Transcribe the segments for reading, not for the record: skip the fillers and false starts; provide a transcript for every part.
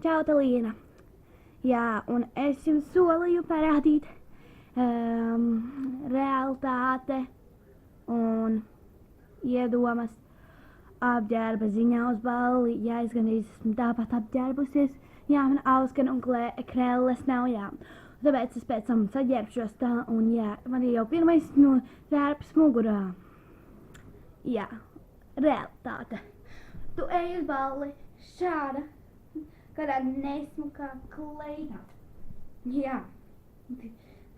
Čau, Talīna! Jā, un es jums solīju parādīt realitāte un iedomas apģērba ziņā uz balli. Jā, es gandrīz esmu tāpat apģērbusies. Jā, man auskan un krelles nav, jā. Tāpēc es pēc tam saģērbšos tā, un jā, man ir jau pirmais tērps mugurā. Jā, realitāte. Tu ej uz balli šāda, kādā nesmukā kleitā. Jā,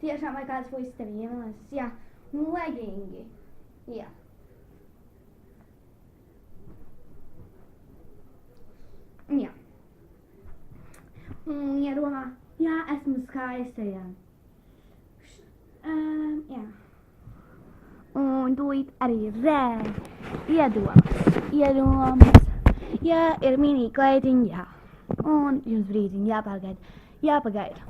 tiešām vai kāds puisis tevi ievēlēs. Jā, un legingi. Jā. Jā. Un iedomā, jā, esmu skaista, jā. Jā. Un tūlīt arī iedomas. Jā, ir mini kleitiņi, jā. Un jums brīdiņi jāpagaida.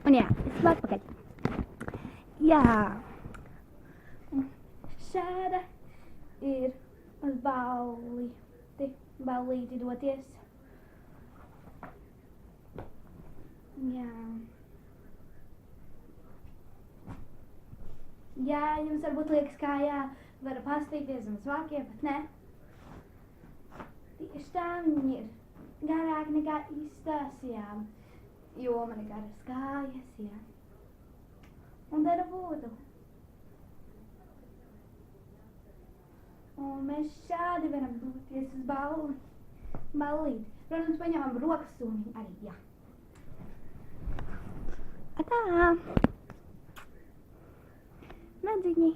Un jā, es esmu atpakaļ. Jā. Šāda ir uz ballīti doties. Jā. Jā, jums varbūt liekas, kā jā, var paskatīties un svākiem, bet ne. Tieši tā viņi ir garāk nekā izstāstījām. Jo man ir garas kājas, jā. Un tad būtu. Un mēs šādi varam doties uz ballīti. Protams, paņemam rokas suni arī, jā. Atā! Nadziņi!